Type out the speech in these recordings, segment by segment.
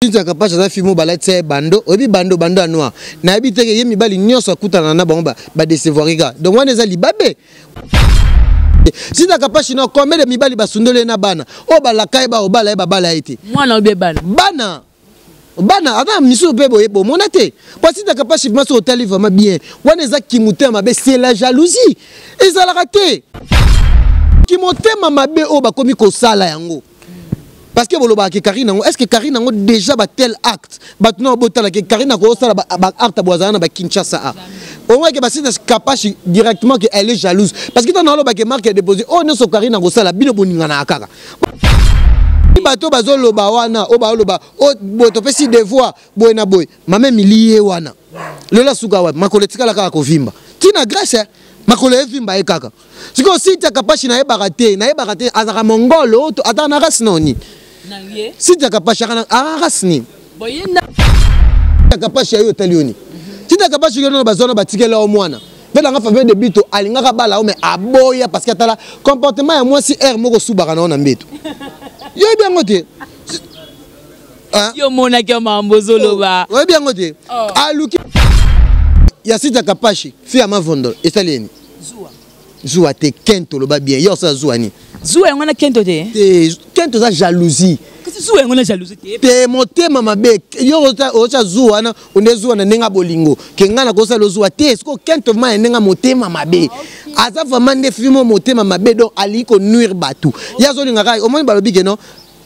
Tinta kapasha za filmo balati bando, obi bando noir. Na habite ke yemi bali nyonso akutana na bango ba décevoir ga. Donc wana eza libabe. Si ta kapasha na combien de mibali basundole na bana. O balakai ba obala e babala ete. Mwana obe bana. Bana ada miso bebo yebo monate. Parce que ta kapasha maso hotel vraiment bien. Wana eza kimuté mabe c'est la jalousie. Eza la raté. Kimuté mabe o ba komi ko sala yango. Parce que boloba ke Karina est-ce que Karina ngo déjà ba tel acte batno botala ke Karina ko sala ba acte boisana ba Kinshasa au moins que ba sita capable directement que elle est jalouse parce que dans loba ke marque déposé oh non so Karina ko sala bino boninga na akaka bato bazoloba wana o ba loba o boto pesi devoir boyena boy mame milier wana lela suka wa makoletika la kaka ko vimba tina grâce makolo evimba ekaka siko sita kapashi na ebakate azaka mongolo to atana rasnoni si tu capable chakana arasni boyenda capable chayo talioni si tu capable chakana bazona batikela au mwana bela nga famille de bito alinga bala o me aboya parce que atala comportement ya moi si air moko subaka na mbeto yo bien ngote yo mona ke mambozolo ba yo bien ngote aluki ya si tu capable fi ama vondo etalieni Zoua te kento lo ba bien yo sa zouani Zoua ngona kento te kento za jalousie kasi Zoua ngona jalousie te motema mabe yo ocha zoua na onde zoua na nenga bolingo ke ngana ko sa lo zoua te esko kento ma nenga motema mabe aza vraiment ne fimo motema mabe donc ali ko nuire batu ya zo linga kai o moni balobi ke no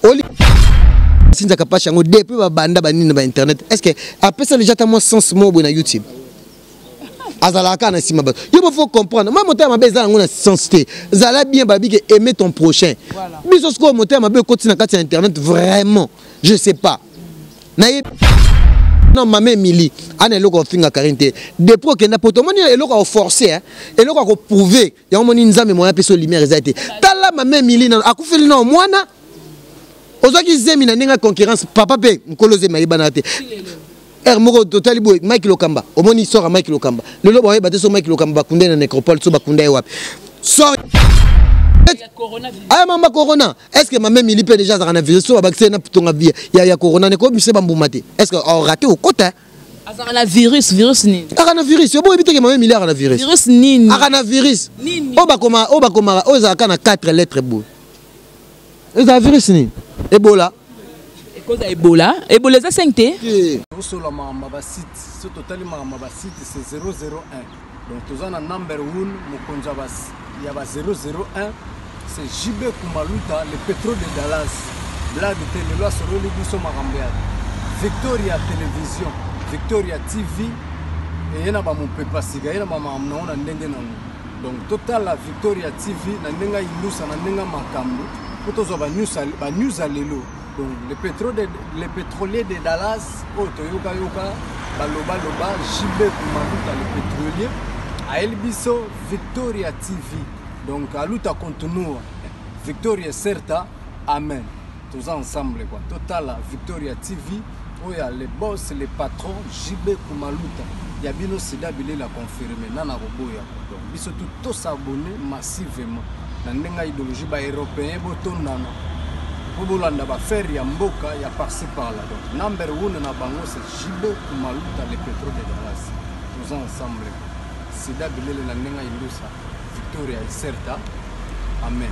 oli sinza kapasha ngo depuis ba banda banini ba internet est-ce que après ça déjà ta moi sens mo na YouTube azalaka na sima ba il faut comprendre moi moteur mabe za ngona sensité zala bien babi que aimer ton prochain biso sko moteur mabe continue na internet vraiment je sais pas na non mame mili ana eloko finga karinte depuis que na poto moni eloko forcer hein eloko ko prouver ya moni nzambe moya peso lumière ezate tala mame mili na akufeli na mwana ozaki zemi na ninga concurrence papa pe nkoloze mayibana te moko totali boy Mike Lokamba omoni sora Mike Lokamba lelo boye bateso Mike Lokamba kunde na nécropole so bakunda wapi sora ah mama corona est-ce que ma même il peut déjà dans virus so vaccin na putonga vie ya corona ne ko bise bambumate est-ce que on raté au côté azana virus ni akana virus yo boye biteke ma même il a virus nini akana virus obakoma ozaka na 4 lettres boy eza virus ni Ebola Ebola c'est 5T. Sur la site, c'est totalement ma site, c'est 001. Donc tous en number 1, il y a 001, c'est JB Kumaluta, le pétrole de Dallas. Blague de télé, sur le Libiso Marambéa. Victoria Télévision, Victoria TV, et il y a mon papa Siga, il y a ma donc total la Victoria TV, Nandenga Ilusa, Nandenga Makambo, pour tous les news à l'élo. Donc les pétroliers de Dallas, Toyoka Yoka, Baloba Loba, JB Kumaluta le pétrolier, à Elbiso Victoria TV. Donc à l'outa continue Victoria Certa, Amen. Tous ensemble quoi. Total Victoria TV, où il y a les boss, les patrons, JB Kumaluta. Il y a bien aussi d'habiller la confirmer. Nana Roboya. Donc ils sont tous abonnés massivement. Dans l'idéologie européenne, Botondana. Bobolanda ba faire ya mboka ya par-ci par-là. Donc number 1 na bango c'est JB Kumaluta le pétrole de Dallas. Tous ensemble. C'est d'habiller la nenga ilusa. Victoria Certa. Amen.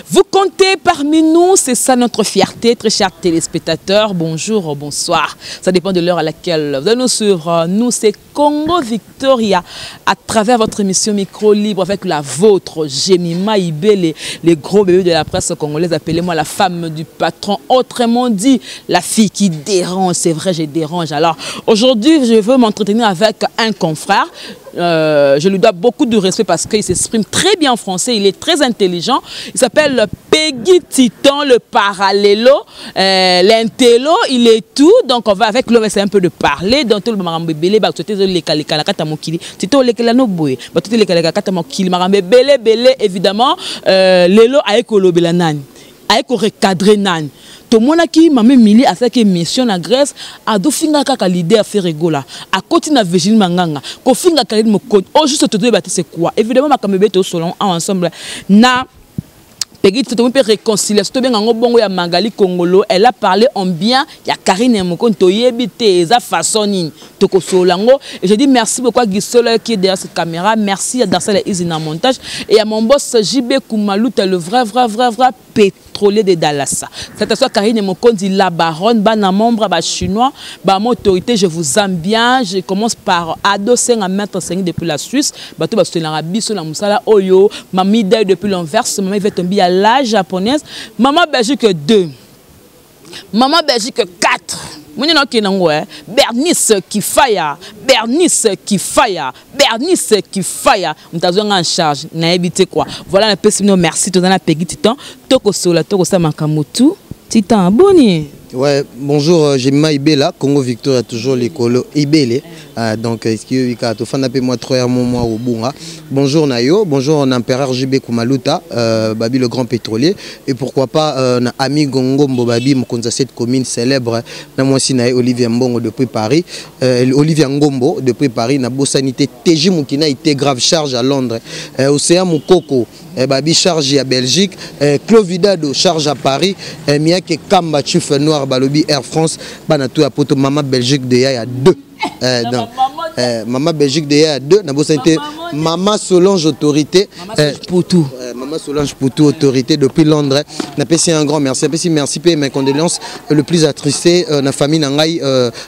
Vous comptez parmi nous, c'est ça notre fierté, très chers téléspectateurs. Bonjour, bonsoir. Ça dépend de l'heure à laquelle vous allez nous suivre. Nous, c'est Congo Victoria à travers votre émission Micro Libre avec la vôtre, Jemima Ibé, les gros bébés de la presse congolaise. Appelez-moi la femme du patron, autrement dit, la fille qui dérange. C'est vrai, je dérange. Alors, aujourd'hui, je veux m'entretenir avec un confrère. Je lui dois beaucoup de respect parce qu'il s'exprime très bien en français, il est très intelligent. Il s'appelle Peggy Titan, le parallèlo, l'intello, il est tout. Donc on va avec l'homme essayer un peu de parler. Donc tout le monde bébé, bah tout les calika la kata mokili, tito les kalano boy, bah tout les kalika kata mokili, marambe belé belé évidemment. Lelo aekolo belanani, aeko recadrer nani. Tout le monde qui m'a mis à cette mission en Grèce a do finga kaka l'idée à faire rigola à côté na Virginie Manganga ko finga kalim mo code au juste te débattre c'est quoi évidemment ma kamebe to solon ensemble na Peggy Tito peut réconciliation to bien ngo bongo ya Magali Kongolo, elle a parlé en bien ya Karine Mokon to yebité eza façon nini to ko solango et je dis merci beaucoup à Gisolo qui est derrière cette caméra, merci à Darcel Izina montage et à mon boss JB Koumalouta le vrai pétrolier de Dallas. Cette fois Karine Mokon dit la baronne bana membre ba chinois ba mon autorité je vous aime bien, je commence par adosser à mettre enseigné depuis la Suisse, ba to ba sur l'Arabie sur la musala oyo, mamie d'ailleurs depuis l'envers, maman va tomber à la japonaise, maman Belgique 2, maman Belgique 4. Bernice qui faille, Bernice qui faille, Bernice qui faille. On t'a en charge, n'a évité quoi. Voilà un peu sinon merci tout dans la Peggy Titan. Toko sola, toko sa makamotu. Titan, boni. Ouais, bonjour, j'ai Maïbela, Congo Victoria, toujours les colos Ibele. Donc, est-ce que vous avez fait moi 3 mois au Bunga? Bonjour Nayo, bonjour Empereur JB Koumalouta, Babi le grand pétrolier. Et pourquoi pas ami Gongombo Babi, mon cette commune célèbre, moi aussi Olivier Mbongo depuis Paris. Olivier Ngombo depuis Paris, na Bossanité TJ Moukina était grave charge à Londres. Océan Moukoko. Babi charge à Belgique, Clovidado charge à Paris, Miake Kamba Chuf Noir Balobi Air France, Banatou à Poto Maman Belgique de ya 2. Donc, Maman Belgique de ya 2, Maman Solange Autorité, Maman Solange Poutou Autorité depuis Londres. Napesi un grand merci, merci mes condoléances le plus attristé na famille Nangai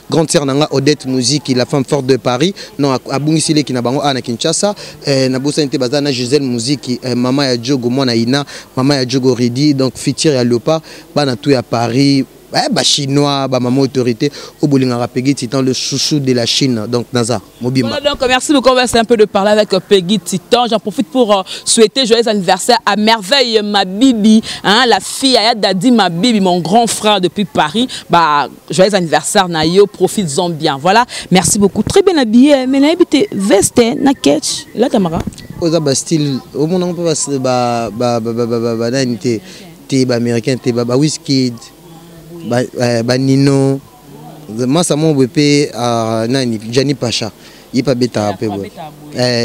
grande sœur Nanga Odette Musique, la femme forte de Paris, non à Bungisile qui na bango à Kinshasa, na Bossanité Bazana Gisèle Musique, maman ya Djogo Mona Ina, maman ya Djogo Ridi, donc Fitir ya Lopa, bana tout à Paris. Bah chinois, bah maman autorité, au Bolingara Peggy Titan, le chouchou de la Chine, donc Naza, Mobimba. Voilà, donc merci beaucoup, on va essayer un peu de parler avec Peggy Titan. J'en profite pour souhaiter joyeux anniversaire à Merveille, ma bibi, hein, la fille à Dadi, ma bibi, mon grand frère depuis Paris. Bah, joyeux anniversaire, Nayo, profites-en bien. Voilà, merci beaucoup. Très bien habillé, mais n'a habité veste, na ketch, là, Tamara. Oza Bastille, au monde on peut passer, bah, américain, bah, whisky. Nino moi ça m'a bépé à Nani Gianni Pacha il pas bêta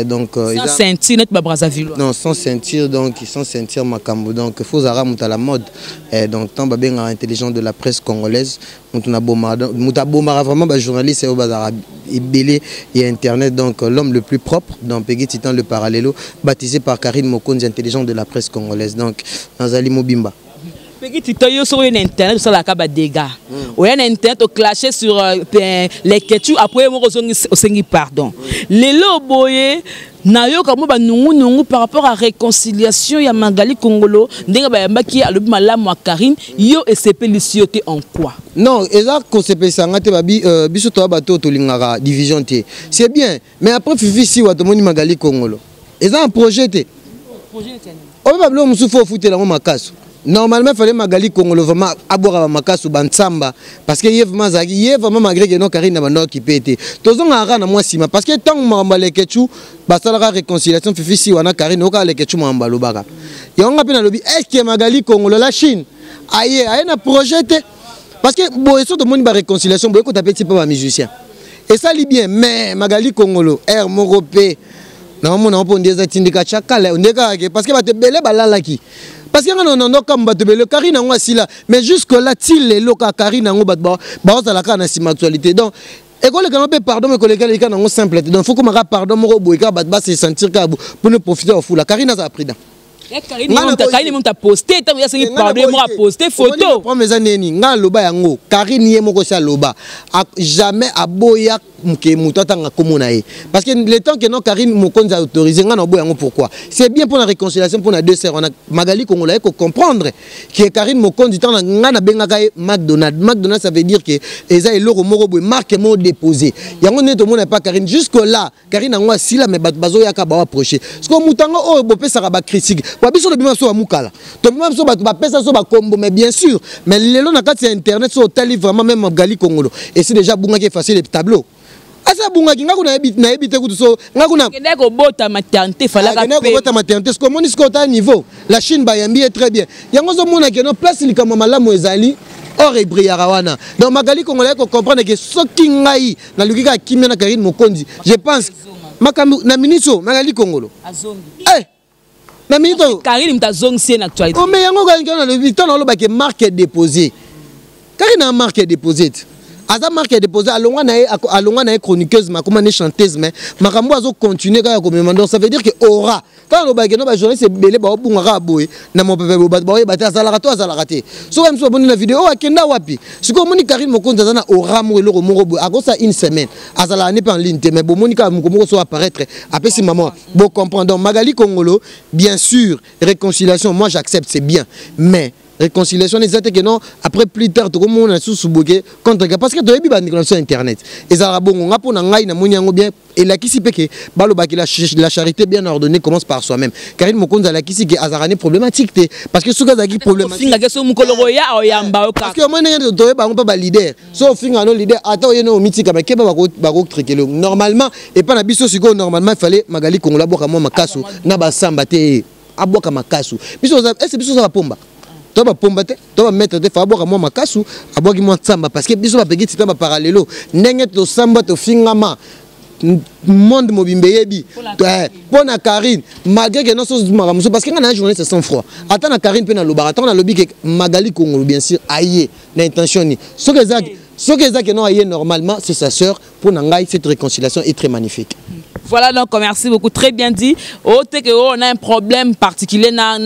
donc sans ceinture net Brazzaville non sans ceinture donc sans ceinture Makambo donc faut à la mode donc tant bien intelligent de la presse congolaise muta bomara vraiment journaliste au bazar belé et internet donc l'homme le plus propre dans Peggy Titan le parallélo baptisé par Karine Mokonzi intelligent de la presse congolaise donc Nazali Mobimba. Peggy Titan sur internet sur la caba dégâts. Ou un internet au clashé sur les ketchup après moi au pardon. Les loboyé nayo comme ba nungu par rapport à réconciliation ya Magali Kongolo ndenga ba yambaki alobi malamu wa Karine yo SCP lissioté en quoi? Non, eza ko SCP sangate babi biso to bato to lingara division té. C'est bien, mais après fifi si wa to moni Magali Kongolo. Eza un projet té. Projet té. O ba blo musu fo futé la mo makaso. Normalement, il fallait Magali Kongolo vraiment aboire makasu bansamba parce que yevma zagi yevma malgré que non Karine na qui pété. Tozon ara na moi sima parce que tant mambale kechu basala réconciliation fifi wana Karine oka le kechu mambalo baka. Yonga pena lobi est-ce que Magali Kongolo la Chine aye na projet parce que boyeso de moni ba réconciliation boyeko taper petit peu ba musicien. Et ça li bien mais Magali Kongolo air moropé na mona on ndeza tindika chakala ndeka parce que ba te belé balala ki. Parce que non comme batebele Karine ngo asila mais jusque là til le loka Karine ngo batba ba za la kana si actualité donc école quand on peut pardon mais collègue les kana ngo simple donc faut que mara pardon mo boika batba se sentir ka pour ne profiter au fou la Karine a pris dans Karine monta poster tant ya sengi pardon moi poster photo prend mes années ni nga loba yango Karine ye moko sa loba jamais aboya mke mutata komona ye parce que le temps que non Karine Mokonzi a autorisé nga na boya yango pourquoi c'est bien pour la réconciliation pour la deux sœurs on a Magali Kongolo ko comprendre que Karine Mokonzi tant nga na benga ka McDonald's ça veut dire que eza eloko moko boy marque mo déposé yango neto mona pas Karine jusque là Karine ngo asila mais bazo yaka ba approcher parce que mutango o bo pesa ba critique wa biso le bima so amukala to bima so ba pesa so ba kombo mais bien sûr mais lelo na kati internet so tali vraiment même Magali Kongolo et c'est déjà bunga qui effacer les tableaux. Asa bunga kinga kuna ebite kutu so nga kuna kende ko bota maternité fala ka pe bota maternité ce que moni ce qu'au niveau la Chine ba yambi est très bien yango zo mona que non place li kama malamu ezali or ebriara wana donc Magali Kongolo ko comprendre que soki ngai na lukika kimia na Karine Mokonzi je pense makambu na ministre Magali Kongolo azongi na minute Karine mtazong c'est une actualité. o me yango kana le biton na lo ba ke marque déposée. Karine a marque déposée. Aza marque déposée alongwa na chroniqueuse makoma ne chanteuse mais makambo azo continuer ka ko memando ça veut dire que aura quand lo ba ke no ba journaliste belé ba obunga boye na mo pepe ba bata azala to azala raté. So même so boni na vidéo akenda wapi. Siko moni Karine Mokonzi azana aura mo eloko moko boye akosa une semaine azala ne pas en ligne mais bo moni ka moko so apparaître après si maman bo comprendre donc Magali Congolo bien sûr réconciliation moi j'accepte c'est bien mais réconciliation les que non après plus tard tout comme on a sous-boqué contre parce que tu as vu sur internet et ça bon on a pour ngai na moni bien et la kisi peke balo ba la charité bien ordonnée commence par soi-même Karine Mokonzi la kisi que azarane problématique parce que ce gars qui problématique finga que so mukolo ya oyamba parce que moi n'ai de ba on pas leader so finga no leader attends yeno mitika ba ke ba ko trikelo normalement et pas na biso siko normalement il fallait Magali Kongola boka mo makasu na ba samba te aboka makasu biso est-ce biso ça pomba toi va pombater toi va mettre des fois boka mo makasu aboki mo samba parce que biso ba pegi titamba parallelo ndenge to samba to fingama monde mobimbe yebi pour na Karine malgré que non chose maramuso parce que quand na journée c'est sans froid attends na Karine pe na lobara attends na lobi que Magali Congolo bien sûr aïe l'intention ni ce que que non aïe normalement c'est sa sœur pour nangai cette réconciliation est très magnifique. Voilà donc merci beaucoup très bien dit. On a un problème particulier na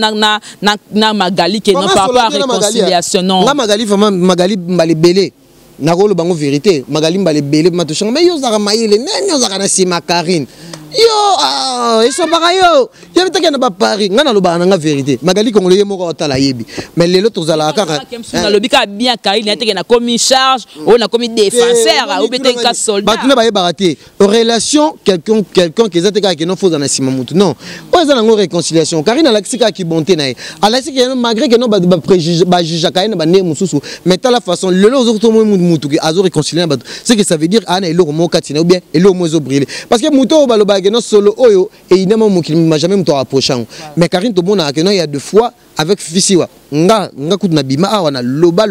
Magali qui non pas réconciliation non. Na Magali vraiment Magali mbalebele. Nakolo bango vérité Magali mbalebele matoshanga mais yo zaka maïle nyo zaka na sima Karine. Yo ils sont yo il y a na Paris ngana lo bana nga vérité Magali Congolo ye moko otala yebi mais lelo tozala kaka na lobika bien Karine était na commis charge on a commis défenseur ou peut-être un soldat batuna ba baraté relation quelqu'un qui était qui non faux dans sima mutu non on za ngo réconciliation Karine alaxika ki bonté na alaxika malgré que non ba préjuge ba juge Karine ba ne mususu mais ta la façon lelo zo mo mutu ki azo réconcilier c'est que ça veut dire ana elo mo katina ou bien elo mo zo briller parce que muto ba non solo oyo et il m'a jamais me rapprochant mais Karine to mona que non il y a deux fois avec Fisiwa nga kutu na bima awana loba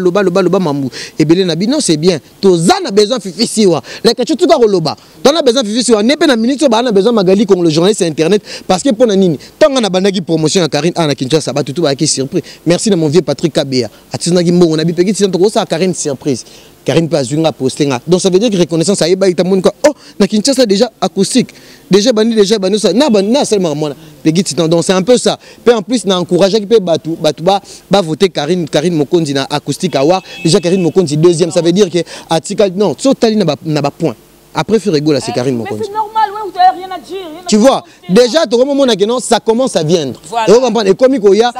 mambu et belé na bino c'est bien to zana besoin Fisiwa les que tu ka loba dans la besoin Fisiwa ne pe na minute ba na besoin Magali comme le journaliste internet parce que pour na nini tanga na bandaki promotion à Karine ana Kinshasa ba tout ba qui surprise merci de mon vieux Patrick Kabea atina gimbo on a bi peki to ko sa Karine surprise Karine pas une postinga donc ça veut dire que reconnaissance aïe ba itamun ko oh na Kinshasa déjà acoustique déjà bani ça na seulement moi peki donc c'est un peu ça puis en plus na encourager qui peut batu ba voter Karine Mokonzi na acoustique à voir déjà Karine Mokonzi deuxième ça veut dire que atika non so tali na ba point après faire rigolo c'est Karine Mokonzi. C'est normal ouais vous avez rien à dire. Tu vois déjà tout le moment non ça commence à viendre. Vous comprenez et comme il y a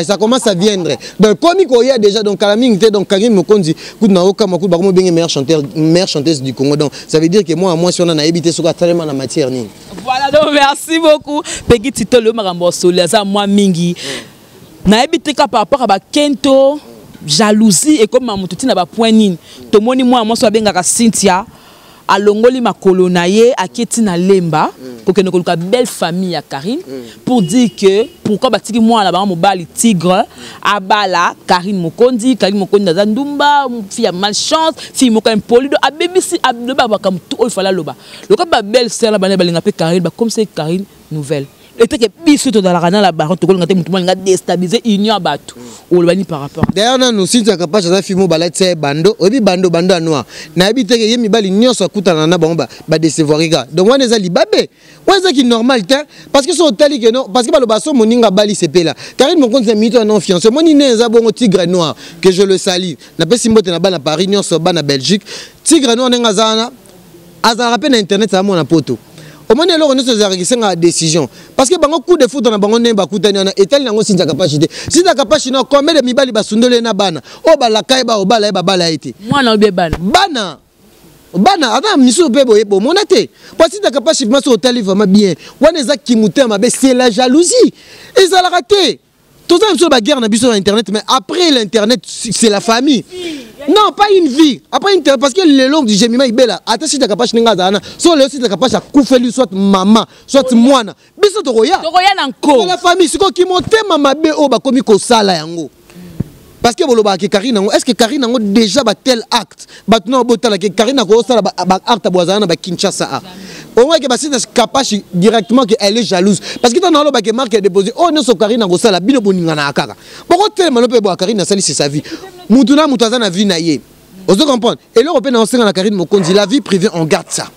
ça commence à viendre. Donc comme il y a déjà donc Kalaming donc Karine Mokonzi coup na oka makou ba bien meilleur chanteuse du Congo donc ça veut dire que moi si on a habité sur tellement la matière ni. Voilà donc merci beaucoup Peggy Tito le makambo solo ça moi mingi. Na habité ka par rapport à ba Kento jalousie et comme mamututi na ba point nini. To moni moi so bengaka Cynthia alongoli makolo na ye aketi na lemba kokene koluka belle famille à Karine pour dire que pourquoi batiki moi na ba mobali tigre abala Karine Mokonzi na ndumba fille a malchance fille moko impoli do abebisi abeba bakam tout il fallait loba le ka ba belle sœur la bana balinga pe Karine ba comme c'est Karine nouvelle et que biso to dans la rana la baron to ngate mutu nga déstabiliser union batu ou le bani par rapport d'ailleurs nous si tu es capable de faire bala tse bando obi bando noir na habité que yemi bali nyonso akutana na bomba ba décevoir riga donc on ezali babé on ezaki normal parce que so tali que non parce que balo baso moninga bali sepela Karine Mokonzi mito non fiancé moni neza bongo tigre noir que je le salue na pesi mbote na bana Paris nyonso bana Belgique tigre noir nenga zana azara pe na internet ça mon poto au moins alors nous sommes arrivés à décision parce que bango coup de foot na bango nemba kutani na etal nango sinza capacité sinza capacité na combien de mibali basundole na bana o bala kaiba o bala bala été mwana obe bana ada miso bebo yebo monate parce que ta capacité maso hotel vraiment bien wana za kimutema be c'est la jalousie et ça la raté tout ça sur la guerre na biso sur internet mais après l'internet c'est la famille. Non, pas une vie. Après parce que le long du Gemima ibela, attends si tu es capable de ngazana, soit le si tu es capable de koufeli soit maman, soit moine. Biso to roya. To roya nanko. La famille siko ki monte mama be o ba komi ko sala yango. Parce que boloba ke Karine nango, est-ce que Karine nango déjà ba tel acte? Ba non botala ke Karine ko sala ba acte boazana ba Kinshasa. au moins que basine capache directement qu'elle est jalouse parce que dans le marque déposé oh non so Karina go sala bino boninga na akaka pourquoi tellement le pe bo Karina sali c'est sa vie mutuna mutaza na vie na ye vous comprenez et l'Européen dans la Karine Mokonzi la vie privée on garde ça.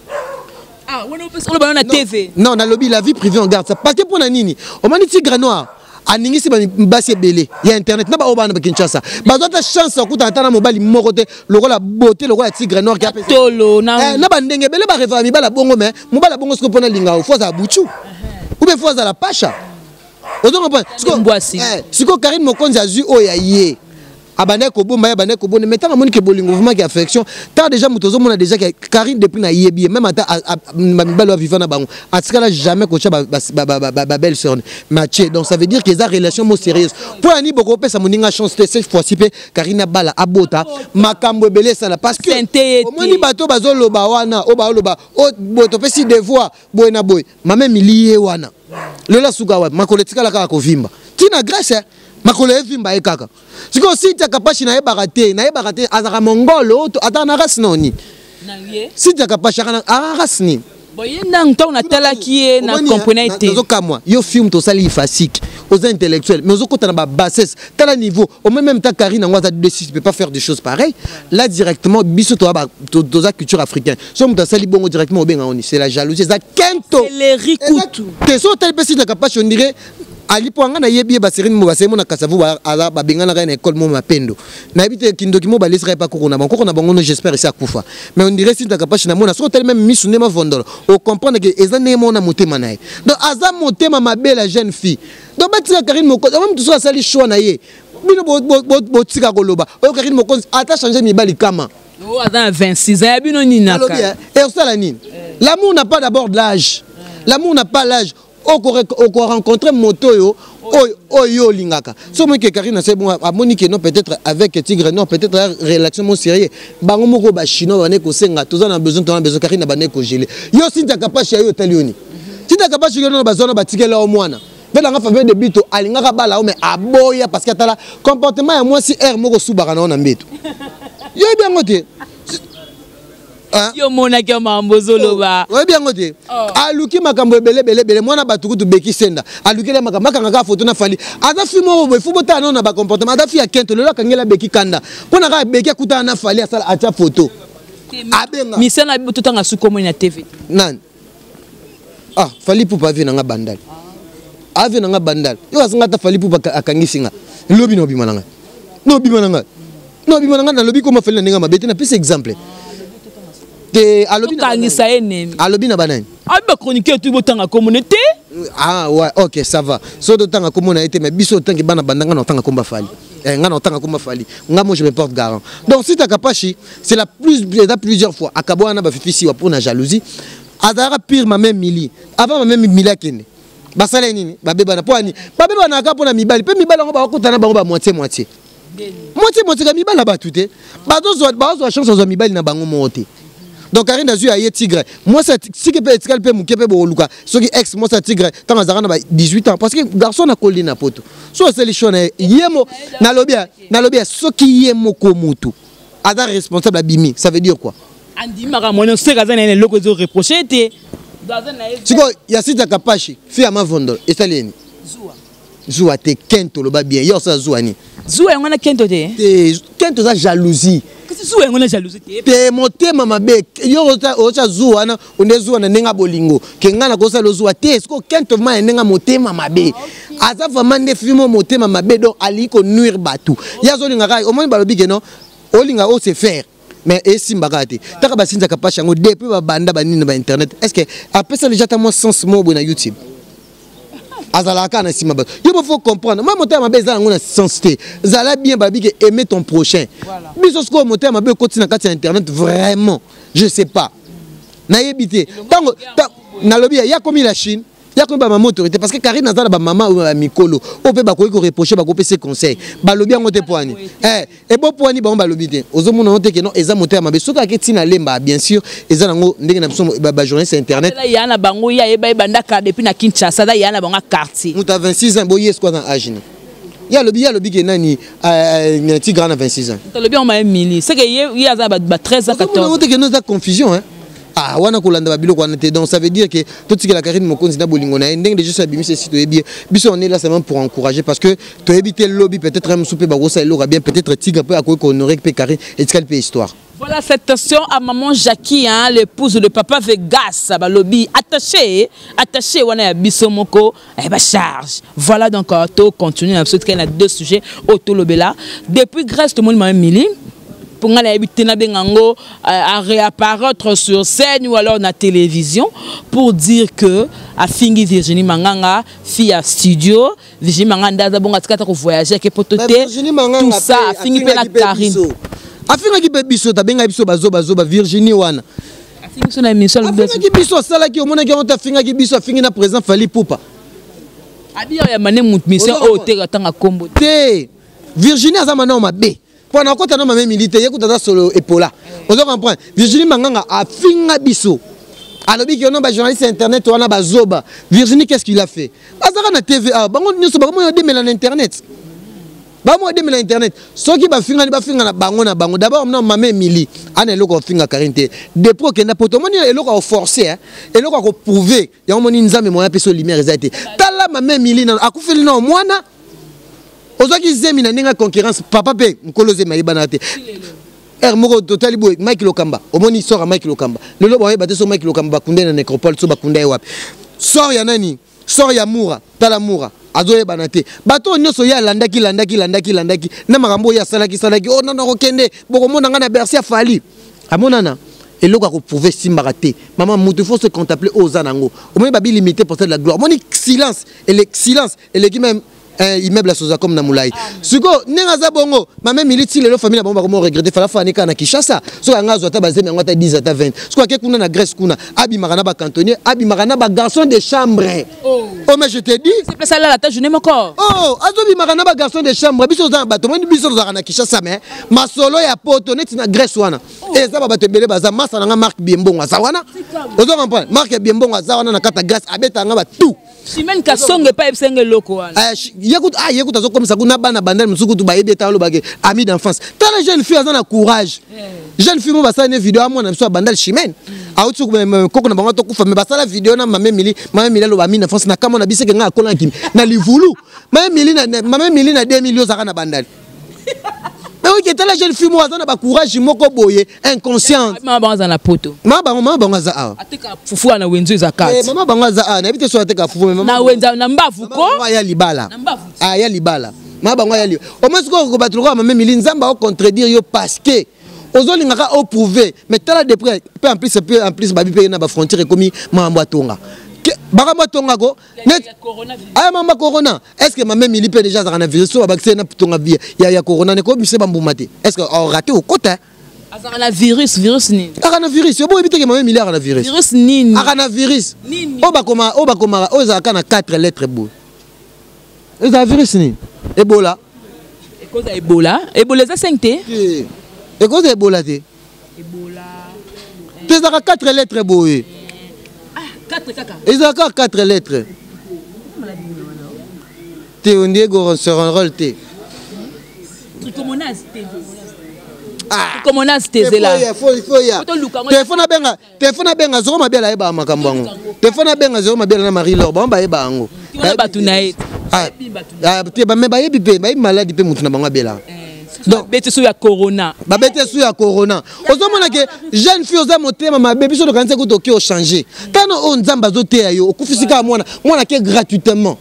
Ah on le ballon na TV. Non na lobby la vie privée on garde ça parce que pour na nini au mani tigre noir aningi si basi belé il y a internet na ba obana ba Kinshasa ba zota chance okuta tana mobali mokote lokola beauté lokola tigre noir qui a tolo na ba ndenge belé ba reva mi bala bongo mais mobala bongo ce ko pona linga au foza buchu ou be foza la pacha vous comprenez siko Karine Mokonzi azu oya ye abane ko bomba abane ko bonne mettant amoni ke bolingo mouvement qui affection tant déjà mutozo mona déjà Karine depuis na yebi même ata mibalo vivant na bango atikala jamais ko cha ba belle sœur matché donc ça veut dire que les relations mo sérieuse pour ani boko pesa moninga chance cette fois ci pe Karine bala abota makambo belé ça parce que omoni bato bazoloba wana o ba loba o boto pesi devoir boyna boy mame milié wana lola suka wa makoletikala ka ko vimba tina grâce makolo evimba ekaka siko sita kapashi na ebarate azaka mongolo ata na rasnoni na ye sita kapashi kana arasni boyenda nto na tala kié na componente zo kamwa yo film to sali fasik aux intellectuels mais aux côté na ba bassesse tala niveau au même temps Karine ngwaza de ne peut pas faire des choses pareilles là directement biso to ba to za culture africaine so muta sali bongo directement obenga oni c'est la jalousie za kento c'est les rikutu te so tel pesi na kapashi on dirait ali po ngana yebi ba serine mo ba semo na kasavu ala ba bengana ka na école mo mapendo na ebite kindoki mo ba laisserait pas kokona bango no j'espère ça kufa mais on dirait si ta capache na mona so tel même misune ma vondolo on comprendre que ezane mo na motema na ye donc aza motema ma belle jeune fille donc batika Karine Mokonzi même tout ça sali choix na ye bino bo tika koloba o Karine Mokonzi ata changer mibali kama oh dans 26 ans bino ni na et ça la nini l'amour n'a pas d'abord l'âge l'amour n'a pas l'âge au rencontrer moto yo lingaka so moi que Karine c'est bon à Monique non peut-être avec Tigre non peut-être relation mon sérieux bango moko ba chinois bané ko senga toza na besoin Karine bané ko gelé yo sinta kapashi yo talioni sinta kapashi yo no bazona batikela o mwana vela nga famille de bito alingaka bala o mais aboya parce que atala comportement ya moi si air moko subaka na mbeto yo bien ngote yo mona ke mambozo loba ouais bien ngote aluki makambo belé mwana batukutu beki senda aluki le makambo kanga photo na fali aza fimo bo fu bota na ba comportement aza fi ya kento lelo kangela beki kanda pona ka beki akuta na fali asala acha photo abenga misana bibutu tanga sukomo na TV nan fali pupa vi na bandal avi na bandal yo asanga ta fali pupa akangisinga lobi no bimananga na lobi ko mafeli na mabete na pese exemple te alobi na banane ba chroniqueur tu botanga communauté ouais ok ça va so de tanga communauté mais biso tangi bana bandanga na tanga komba fali nga na tanga komba fali nga moi je me porte garant donc si ta kapashi c'est plusieurs fois akabwana ba fifisi wa pour na jalousie azara pire ma même mili avant ma même mili akene basala nini babeba na poani babeba na ka pona mibali pe mibali ngo ba kokutana bango ba moitié ka mibali ba tuté bazo chance zo mibali na bango moté. Donc Karine Azu a Tigre. Moi ça si que peut être pe mukepe bo luka. So ki ex moi ça Tigre tant azarana ba 18 ans parce que garçon na kolli na poto. So c'est les chone yemo na lobia so ki yemo ko mutu. Ada responsable abimi, ça veut dire quoi? Andi mara mono se kazana ne loko zo reprocher te. Siko ya sita kapashi fi ama vondo esaleni. Zua te kento lo ba bien. Yo ça zuani. Zua ngona kento te. Kento za jalousie. Zua ngona jalousie te motema mabe yo ocha zuwa na ondezuwa na nenga bolingo ke ngana ko sa lo zuwa te siko kento ma nenga motema mabe aza vraiment nde fimo motema mabe donc ali ko nuire batu ya zo linga kai au moins balobi ke non olinga o se faire mais esimba kati taka basinza kapacha ngo depuis ba banda banini ba internet est-ce que après ça déjà ta mo sens mo na YouTube azalaka na sima bato il faut comprendre moi moteur mabe za ngona sensité zala bien babi que aimer ton prochain biso sko moteur mabe continue na kati internet vraiment je sais pas na yebité tango na lobby ya comme la Chine ya comme ba maman autorité parce que Karine nazala ba maman ou mikolo o pe ba ko reprocher ba ko pe ses conseils ba lobby ngote poani et bo poani ba lobby te ozomona ngote ke non eza moteur mabe soka ke tina lemba bien sûr eza nango ndenge na biso ba journaliste internet ya na bango ya eba bandaka depuis na Kinshasa da ya na bango quartier muta 26 ans bo yes quoi dans âge ni ya lobby ke nani ti grand na 26 ans to lobby on m'a mili c'est que ya za ba 13 ans 14 ngote ke non za confusion hein Ah, wana kolanda babilo kwa nate. Donc ça veut dire que tout ce que la carrière mokonzi na bolingo na ndenge déjà sabimi c'est si toyebi. Biso on est là seulement pour encourager parce que toyebi tel lobby peut-être même souper barosa il aura bien peut-être tiga peu à quoi qu'on aurait que carré et tkal pe histoire. Voilà cette question à maman Jackie, hein, l'épouse de papa Vegas, bah lobby attaché, wana ya biso moko, charge. Voilà donc to continue absolument qu'il y a deux sujets auto lobela. Depuis Grèce tout le monde m'a mis pour nga habiter na bengango à réapparaître sur scène ou alors na télévision pour dire que a fingi Virginie Manganga fille à studio Virginie Manganga da bonga tikata ko voyager ke potote tout ça a fingi pe na Karine a fingi ki biso ta benga biso bazoba Virginie wana a fingi so na émission a fingi biso sala ki omona ki on ta fingi biso a fingi na président Fally Poupa abi ya mané mission o te tanga kombo te Virginie azama na mabe pendant que tu as même militaire, il y a solo épaula. On doit comprendre. Virginie Manganga a finga biso. Alors que on a journaliste internet, on a bazoba. Virginie qu'est-ce qu'il a fait? Azara na TVA, bango nyuso bango yo demela na internet. Bango demela na internet. So ki ba finga na bango na bango. D'abord on mame mili, ana eloko finga karinte. Depuis que na poto moni eloko forcer hein. Eloko ko prouver. Ya moni nzambe moya peso lumière ezate. Tala mame mili na akufeli na mwana. Ozaki zemi na ninga concurrence papa pe mkoloze maibana te moko totali boy Mike Lokamba omoni sort Mike Lokamba lelo boye bateso Mike Lokamba kunde na nécropole so bakunda wapi sort ya nani sort ya Moura tala Moura azoye banate bato nyoso ya landaki na makambo ya salaki oh non okende boko mona nga na Bercy Fally amonana eloko ko prouver simbaka te maman mutu faut se contempler aux anango omoni babi limité pour de la gloire moni silence et le qui même immeuble soza comme na mulai siko nenga za bongo mame militi lelo famille na bongo ba ko regretter fala fani kana Kinshasa so nga zo ta bazemi ngata 10 ata 20 siko ke kuna na Grèce kuna abi magana ba cantonnier abi magana ba garçon de chambre oh mais je te dis c'est ça là la ta journée moko oh azo bi magana ba garçon de chambre biso za bato moni biso za na Kinshasa mais masolo ya poto net na Grèce wana eza ba bato mbele baza masa na Marc Biembongo za wana ozo comprendre Marc Biembongo za wana na kata Grèce abeta nga ba tout Chimène Kasonge pa ebsenge loko wana yécoute azo comme ça kuna bana bandel musukutu ba yebeta lo bagé ami d'enfance tant les jeunes filles ont courage jeune fille mo ba sa une vidéo à moi na biso bandel Chimène a utu koko na bango to kufa me ba sala vidéo na mame mili lo ba ami d'enfance na kama na biseke nga akola kim na livulu mame mili na 2 millions zaka na bandel mais oui que tant les jeunes filles mo azana ba courage moko boye inconscient mama bango za na poto mama bango za a ateka fufu na wenzo za kati mama bango za a na bite so ateka fufu mama na wenza na mbavu ko ya libala ya libala mama bango ya libala au moins ko batuluka mama mili nzamba o contredire yo parce que ozolingaka o prouver mais tala de près peu en plus babi pe na ba frontière comme mambo atonga Bagama Tongago, net Mamba Corona. Est-ce que ma mère Mili peut déjà avoir un virus ou vaccin pour ton vie? Il y a Corona, n'est-ce que M. Bamboumati? Est-ce qu'on raté au côté? Un virus ni. Un virus, c'est bon éviter que ma mère Mili a un virus. Virus ni. Un virus. Obakoma, Ozakana 4 lettres beau. C'est un virus ni. Ebola. Et cause Ebola. Ebola c'est 5 T. Et cause Ebola T. Ebola. Tu as 4 lettres beau. 4 caca. Ils ont encore 4 lettres. Théondiego se renrôle T. Trichomonase T. Trichomonase T là. Il faut y a. Téléphone benga zoro mabela eba makambango. Téléphone benga zoro mabela na Marie Laure ba eba ango. Tuna batunaye. Te ba me ba yebi pe ba malade pe mutuna bango bela. Donc bete sou ya corona. Ba bete sou ya corona. Ozomona ke jeune fille oza motema ma bébé so do kanze ko toki o changer. Tano o nzamba zo te ayo okufisika mwana ke gratuitement.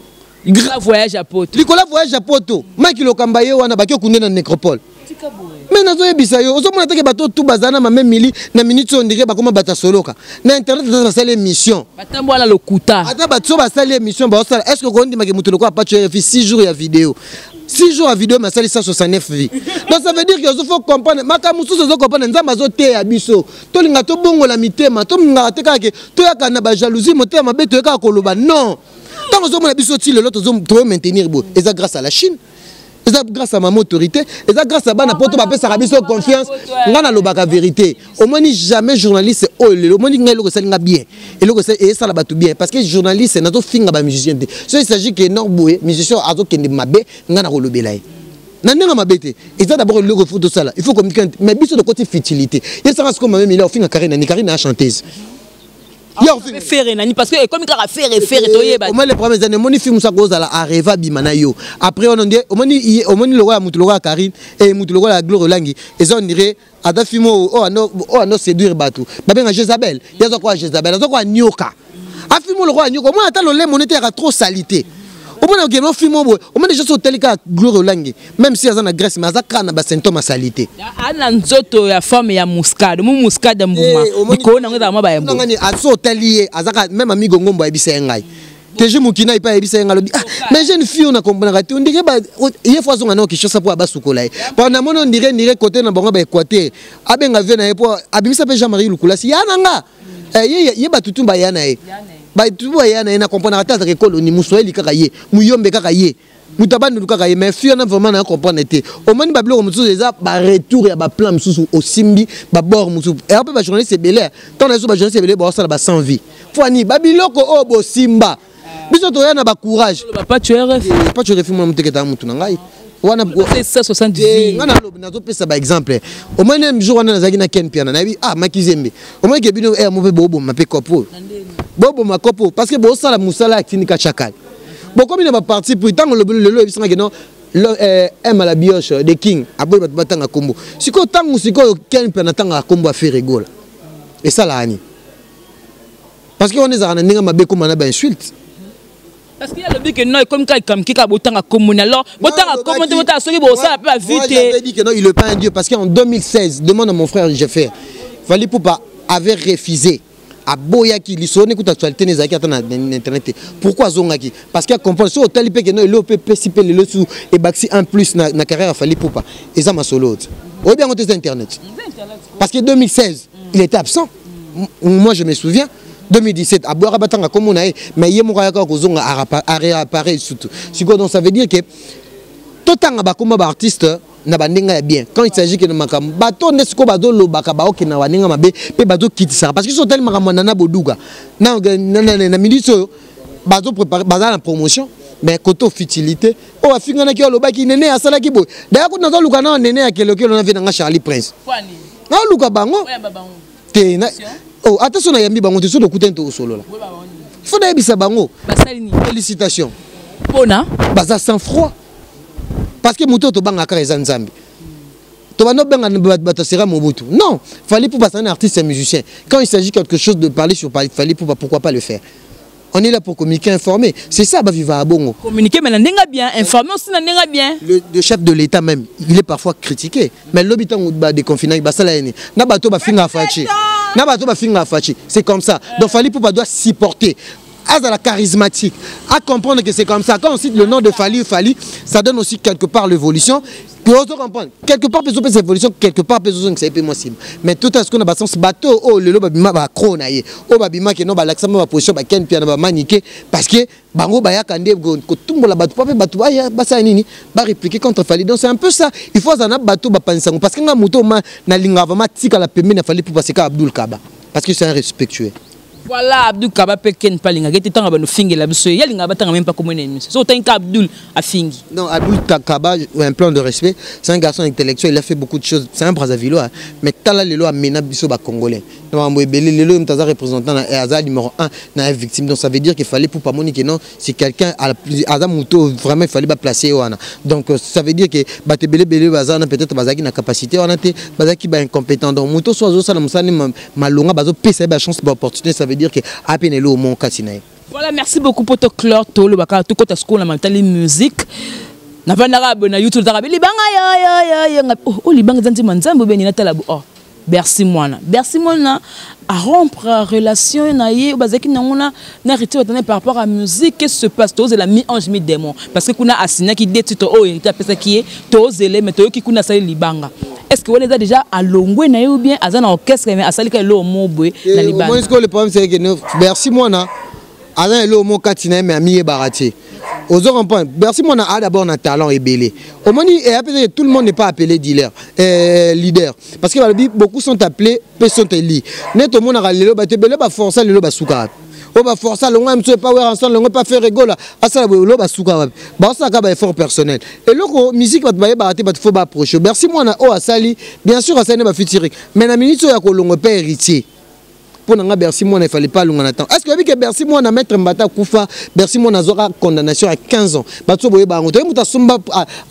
Grand voyage à Poto. Likola voyage à Poto. Mike Lokamba ye wana ba ke kunde na nécropole. Mais nazo yebisa yo ozomona te ke bato tout bazana ma même mili na minute on dirait ba koma bata soloka. Na internet za sala émission. Batambo ala lokuta. Ata bato ba sala émission ba sala est-ce que ko ndima ke mutu lokwa pa tu 6 jours ya vidéo. 6 jours à vidéo, mais ça 169 vies. Donc ça veut dire qu'il faut comprendre. Makamusu se comprendre. Nzamba zote ya biso. To linga to bongo la mitema. To linga te kake. To ya kana ba jalousie. Motema be to ya ka koloba. Non. Tant que zomo la biso ti le lot to maintenir beau. Et ça grâce à la Chine. Et ça grâce à ma autorité. Et ça grâce à bana poto ba pesa biso confiance. Ngana lobaka vérité. Au moins ni jamais journaliste oh le au moins ni ngelo ko salinga bien. Et le ko et ça la batu bien parce que journaliste c'est nazo finga ba musicien. So il s'agit que non boé musicien azo kende mabe ngana ko lobela. Nanga mabete. Et ça d'abord le refus de ça là. Il faut communiquer. Mais biso de côté futilité. Il ça reste comme même il a fin Karine, Karine a chanteuse. Il a fait nani parce que comme il a fait toyeba. Au moins les premières années moni film ça cause à la areva bimana yo. Après on dit au moins le roi mutu le roi Karine et mutu le roi la gloire langi. Et ça on dirait ada fimo no séduire batou. Ba benga Jézabel. Il y a quoi Jézabel, il y a quoi Nyoka. A fimo le roi Nyoka. Moi attends le monétaire a trop salité. Au moins que non fimo au moins déjà sur telika gloire langi. Même si azana Grèce mais azaka na ba symptôme salité. Ana nzoto ya forme ya muscade, mu muscade mbuma. Iko na ngeza maba ya mbuma. Ngani aso telier azaka même amigo ngombo ya bisa ngai. Teje mukina ipa ya bisa ngalo. Mais jeune fille on a comprendre on dirait ba il faut zonga no kishosa pour abasukola. Pendant mon on dirait côté na bango ba Équateur. Abenga vient na pour abimisa pe Jean-Marie Lukulasi yana nga. Ye ba tutumba yana e. Ba tutumba yana na comprendre ata école ni musoeli kaka ye. Muyombe kaka ye. Mutabanu kaka ye mais fille na vraiment na comprendre été. Au moins ba bloko mususu déjà ba retour ya ba plan mususu au simbi ba bord mususu. Et après ba journaliste c'est belé. Tant na so ba journaliste c'est belé ba ça ba sans vie. Fwani ba biloko o bo simba. Biso to yana ba courage. Pas tu RF. Pas tu RF mo muteke mutu na ngai. Wana c'est 170. Ngana lobi nazo pesa ba exemple. Au moins même jour wana nazaki na Ken piana na bi makizembe. Au moins ke bino mo pe bobo ma pe kopo. Bobo ma kopo parce que bo sala musala akinika chakal. Bon comme il n'a pas parti pour tant le il sera que non aime à la bioche des King aboy batanga combo. Siko tangu siko Ken piana tanga combo a faire rigole. Et ça là ani. Parce que on est à ninga mabe comme na ba insulte. Parce qu'il y a le but que non comme kika botanga commune alors botanga comment botanga soki bo ça pas vite. J'avais dit que non il est pas un dieu parce qu'en 2016 demande à mon frère Jeffer Fally Poupa avait refusé à boyaki lisone écoute actualité les aki atana internet pourquoi zongaki parce qu'il comprend so hôtel pe que non le PCP le sous et baxi en plus na carrière Fally Poupa et ça ma solo ou bien on était internet parce que 2016 il était absent moi je me souviens 2017 à boire batanga comme on a mais yé moka yaka kozonga à réapparaître surtout donc ça veut dire que tout temps ba comme artiste na bandinga ya bien quand il s'agit que de makam bato nesko bazo lo bakaba ok na waninga mabe pe bazo kitisa parce que so tellement makamana boduga na minute bazo préparer baza la promotion mais côté futilité o afinga na ki lo baki nene asala ki boy d'ailleurs ko nazo luka na nene ya kelokelo na vina nga Charlie Prince kwani na luka bango te na oh attention na yambi bango te so de kutento solo là faut d'ailleurs bango basalini félicitations pona baza sans froid parce que muto to banga ka ezanzambi to bano benga batasera Mobutu non Fally Poupa c'est un artiste et musicien quand il s'agit quelque chose de parler sur Fally Poupa pourquoi pas le faire. On est là pour communiquer, informer. C'est ça, bah, vivre à Bongo. Communiquer, mais n'enga bien. Informer aussi n'enga bien. Le chef de l'État même, il est parfois critiqué. Mais l'habitant des confinés, bah ça l'a aidé. Nabato ba finga fachi. Nabato ba finga fachi. C'est comme ça. Donc Fally Poupa doit s'y porter. À la charismatique, à comprendre que c'est comme ça. Quand on cite le nom de Fally, ça donne aussi quelque part l'évolution. Puis on doit comprendre. Quelque part, peut-être c'est l'évolution, quelque part, peut-être c'est possible. Mais tout à ce qu'on a besoin, c'est bateau, oh, le babima va cronailler. Oh, babima qui non, bah, l'accent va position, bah, ken piano va maniquer. Parce que, bango, bah, yakande, que tout le monde la bateau, pas bateau, bah, ça, nini, bah, répliquer contre Fally. Donc, c'est un peu ça. Il faut un bateau, bah, penser. Parce que, mouton, na linga, va tika la pemine, Fally pour passer qu'à Abdul Kaba. Parce que c'est un respectueux. Voilà, Abdul Kaba peut ken palinga qui était tant à nous finir là parce que y a linga batanga même pas comme un ennemi. C'est autant qu'Abdul a fingi. Non, Abdul Kaba un plan de respect, c'est un garçon intellectuel, il a fait beaucoup de choses, c'est un Brazzavillois mais tala lelo a mena biso ba congolais. Non, mbele lelo mtaza représentant et Aza numéro 1 na victime donc ça veut dire qu'il fallait pour pas monique non, c'est quelqu'un à Aza Muto vraiment il fallait pas placer wana. Donc ça veut dire que batebele bele baza peut-être bazaki na capacité wana te bazaki ba incompétent donc Muto soit ça na musani malonga bazo pesa ba chance ba opportunité ça veut dire que à peine le mon kasinae. Voilà, merci beaucoup pour ton clore tout le baka tout côté school la mentale musique. Na vandara na YouTube tarabi libanga ya oh libanga zanti manzambo beni na tala oh bercy mwana à rompre relation na ye bazaki na ngona na retirer par rapport à musique qu'est-ce qui se passe tous la mi ange mi démon parce que kuna asina qui dit to oh il t'a pesa qui est tous les mais to qui kuna sali libanga. Est-ce que vous êtes déjà à Longwe ou bien à un orchestre mais à Salika le Mobwe na Libanga? Moi ce que le problème c'est que merci moi na à un le mot katina mais ami barati. Aux autres points merci moi na d'abord un talent et belé. Au moins et après tout le monde n'est pas appelé dealer leader parce que beaucoup sont appelés personnes li. Net au monde a le ba te belé ba forcer le ba souka. on va forcer le même pas ouais ensemble on pas faire rigolo à ça le ba souka wapi ba ça ka ba effort personnel et loko musique va ba ba faut ba approcher merci moi na o asali bien sûr asali ba featuring mais na minute ya ko longo pas héritier pour nga Bercy moi il fallait pas longo na temps est-ce que Bercy moi na maître Mbata Kufa Bercy moi na zora condamnation à 15 ans ba to boye ba ngoto muta sumba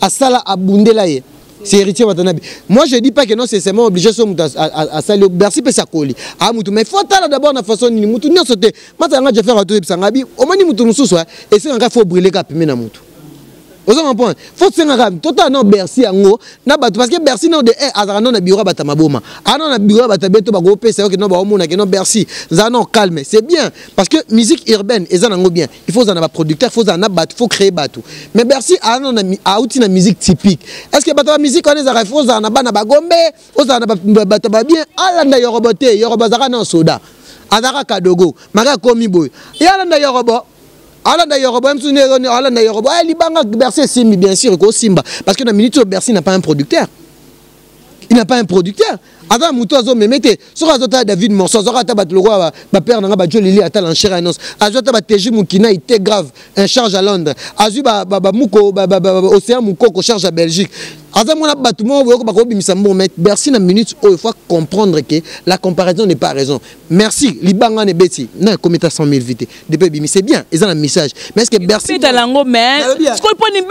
à sala abundela ye. C'est héritier Watanabe. Moi je dis pas que non c'est seulement obligé à saluer Bercy peut s'accoler. Ah mutu mais faut t'ala d'abord na façon ni mutu ni sauter. Matanga je faire autour sangabi. Au moins ni mutu mususu et c'est un faut brûler cap na mutu. Vous avez un point. Faut que un total non Bercy ango na batu parce que Bercy non de azara non na bureau batama boma. Ah non na bureau batabeto ba groupe c'est que non ba omona que non Bercy. Ça non calme, c'est bien parce que musique urbaine et ça nango bien. Il faut en avoir producteur, faut en avoir faut créer bateau. Mais Bercy ah non na outil na musique typique. Est-ce que batama musique on les a faut en avoir na ba gombe, faut en avoir bataba bien. Ah là yoroboté, yorobazara non soda. Azara kadogo, mara komi boy. Ya là yorobo Alanda Yoruba, Alanda Yoruba, Libanga Bercy Simbi, bien sûr, Simba. Parce que dans la minute, Bercy n'a pas un producteur. Il n'a pas un producteur. Avant Moutozo me mettez sur Azota David Morso, sur Atabat le roi, ma père n'a pas Jolili à Talancher Annonce. Azota Batéji Moukina, il était grave, un charge à Londres. Azuba Mouko, Océan Mouko, charge à Belgique. Azamona Batoumo, mais Bercy na minute où il faut comprendre que la comparaison n'est pas raison. Merci, Libanga ne Betty, non, comme 100 000 vite. Depuis Bimi, c'est bien, ils ont un message. Mais est-ce que Bercy. C'est dans mais est-ce qu'on peut une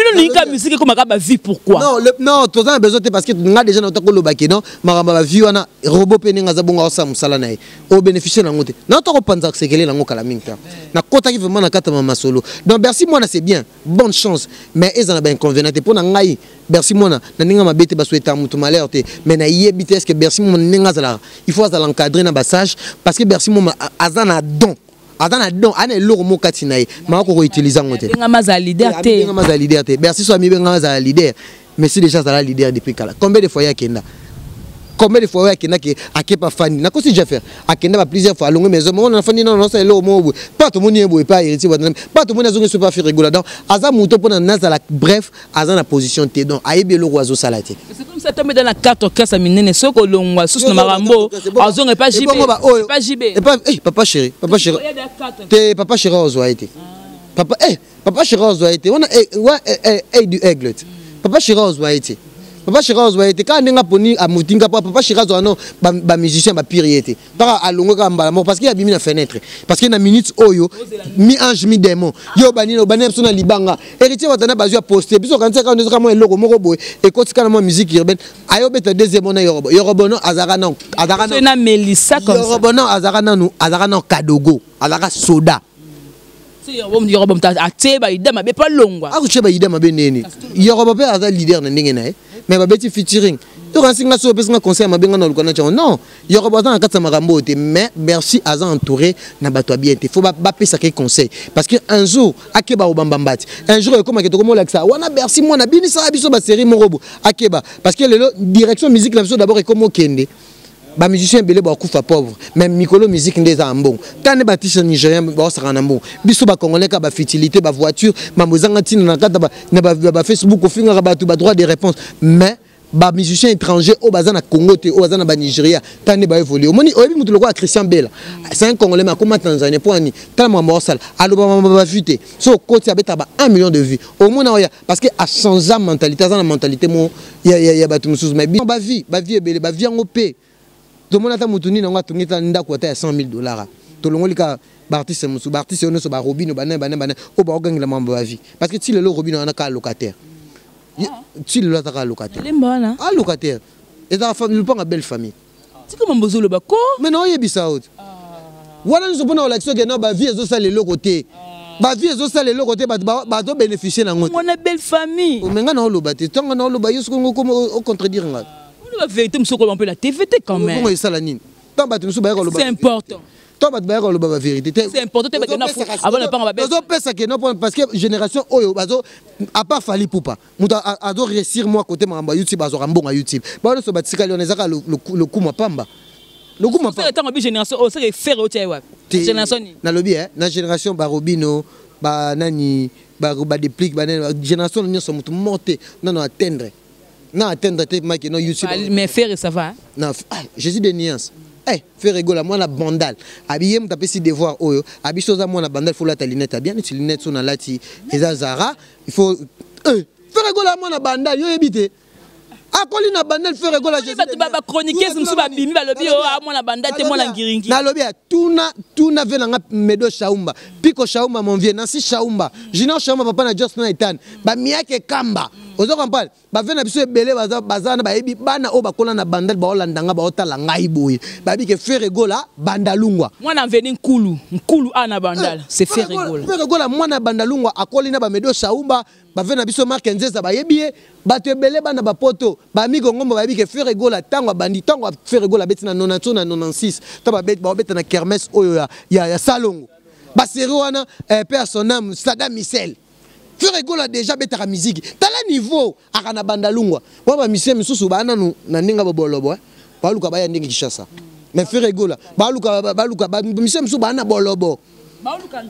musique comme ma vie pourquoi? Non, tu as besoin parce que tu as déjà notre colobaki, non, ma vie, on a robot pening azabonga osam salanae. Au bénéficier de l'angote. Non, tu as pas que c'est qu'elle est l'ango kalaminka. Na kota qui vraiment na kata mama solo. Donc Bercy, moi, c'est bien, bonne chance. Mais ils ont un inconvénient pour n'angai. Bercy, moi, na ninga ma bête basoueta mutu malheur te. Mais na yé bites que Bercy, moi, ninga zala. Il faut l'encadrer dans bassage parce que Bercy, moi, azana don. Azana don. Ane lourd mo katinae. Ma ko utiliser ngote. Ninga maza leader te. Ninga maza leader te. Bercy soit mi benga maza leader. Mais si déjà ça leader depuis kala. Combien de fois y a kenda? Combien de fois il y a qui a pas fan n'a qu'aussi déjà faire à Kenda plusieurs fois longue maison on a fan non c'est l'eau mot pas tout le monde est pas héritier pas tout le monde a pas fait rigoler donc Azam mouton pour nazala bref Azam la position t'es donc aïe le oiseau salati c'est comme ça tombe dans la carte au cas minene ce que l'on sous le marambo Azam est pas JB pas JB et pas papa chéri t'es papa chéri oiseau a été papa chéri oiseau a été on a du aigle papa chéri oiseau a été Papa Chirazo a été quand on a poni à Moutinga papa Chirazo non ba musicien ba piriété par à longo kamba parce qu'il a bimi la fenêtre parce qu'il y a minute oyo mi ange mi démon yo banino banem sona libanga héritier watana bazu a posté biso quand on est comme eloko moko boy et quand c'est quand musique urbaine ayo beta deuxième na Yoruba non azara non c'est na Melissa comme ça Yoruba non azara non kadogo azara soda Yoruba ateba idama be pas longwa akucheba idama be nene Yoruba pe azara leader na ndenge na mais ba beti featuring to ransinga so pesa conseil mabenga na lukana chon non Yoruba dans katsa marambo te mais Bercy azan entouré na bato bien te faut ba pesa ke conseil parce que un jour akeba obambambati un jour comme que to comme ça wana Bercy moi na binisa biso ba série morobo akeba parce que le direction musique la biso d'abord est comme kende ba musicien belé ba kufa pauvre même Mikolo musique ndeza ambon tane batisha nigérien ba sakana mbon biso ba congolais ka ba fertilité ba voiture mamozanga tina na kata ba Facebook ofinga ba tout ba droit de réponse mais ba musicien étranger au bazana Congo te au bazana ba Nigeria tane ba évoluer moni oyebi mutu lokwa Christian Bella c'est un congolais mais comme Tanzanie pour ani tellement morsal alo ba fuité so côté abeta ba 1 million de vues au moins parce que a changé mentalité ça la mentalité mo ya ba tout mususu mais ba vie belé ba vie en op tout le monde a moutuni na ngatu ngita ndako ata $100,000 to longolika bartiste musu bartiste ono so ba robino banen o ba ogangela mambo ba vie parce que si le robino ana ka locataire si le locataire locataire limbana locataire et ça famille pas une belle famille c'est comme mbozolo bako mais non yebisa out wana nous pona l'action que na ba vie ezo sala le côté ba vie ezo sala le côté ba do bénéficier na ngoto on a belle famille o menga na loba te tonga na loba yusko ngoko au contredire nga la vérité monsieur on peut la TVT quand même c'est important la vérité c'est important avant de pas parce que génération oyo bazo à part Fali Poupa muta ado réussir moi côté mamba YouTube bazo rambonga YouTube ba so batika lionezaka le coup mapamba le coup mapamba c'est temps bi génération o c'est faire au tiwa génération ni na lobby na génération barobino ba nani ba déplique ba génération ni so mutu monter non atteindre non atteindre tes maquinots YouTube mais faire ça va non Jésus des nuances eh faire rigoler moi na bandal habillé me taper si devoir oyo habillé soza moi na bandal faut la ta lunette bien les lunettes sont na lati eza Zara il faut faire rigoler moi na bandal yo ebité akoli na bandal faire rigoler Jésus ba chroniquer sumsu ba bimi ba lobi o moi na bandal te moi na ngiringi na lobi tuna venanga medo shaumba piko shaumba mon vieux nansi shaumba jina shaumba papa na just na etan ba miake kamba ozo comprendre ba vena biso ebele bazana ba ebi bana o bakola na bandal ba olandanga ba otala ngai boye ba bi ke faire rigoler bandalungwa moi na veni nkulu ana bandal c'est faire rigoler moi na bandalungwa akoli na ba medo shaumba ba vena biso marque nzeza ba yebi bato ebele bana ba poto ba migo ngombo ba bi ke faire rigoler tango bandi tango faire rigoler betina 90 na 96 to ba beta na kermesse oyo ya salongo ba série wana personnam Saddam Hussein faire rigoler déjà beta la musique tala niveau akana bandalungwa wa ba mission misusu ba nanu na ninga bolobo ba luka ba ya ndenge Kishasa mais faire rigoler ba luka ba mission misusu ba na bolobo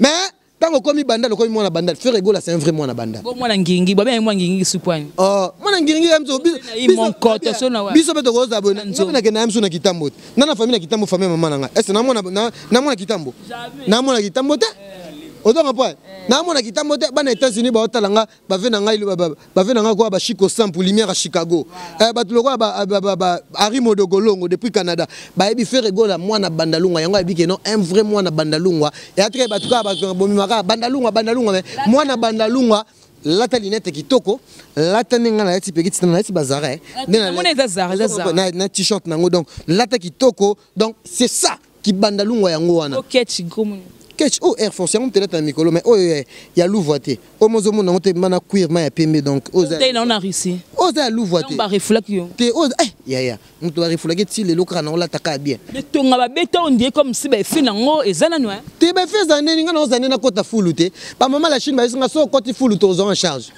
mais tango komi bandal komi mwana bandal faire rigoler c'est un vrai mwana bandal bon mwana ngingi ba bien mwana ngingi supwani mwana ngingi amzo mon côté sona wa biso beto ko zabona na ke na amso na kitambo na famille na kitambo famille mama nanga est na mwana kitambo na mwana kitambo te odonga po na mwana kitambo te bana États-Unis ba otalanga ba venanga kwa ba Chico Sample lumière à Chicago batuloko ba Arimo de Golongo depuis Canada ba ebi faire rigoler mwana bandalungwa yango ebi ke non un vrai mwana bandalungwa et après batuka ba bomimaka bandalungwa mwana bandalungwa lata linette kitoko lata ninga na yati petit na yati bazara na t-shirt nango donc lata kitoko donc c'est ça qui bandalungwa yango wana OK chikomo Ketch Air Force on te l'a mikolo mais ya louvoité o mozo mona on te mana cuir ma ya pembe donc oza na Russie oza louvoité on ba reflak yo te oza ya on te va reflaquer ti le lokra na la taka bien mais tonga ba beto on dit comme si ba fina ngo ezana no te ba fait zané nga na ozane na kota fulu te ba mama la Chine ba singa so koti fulu to en charge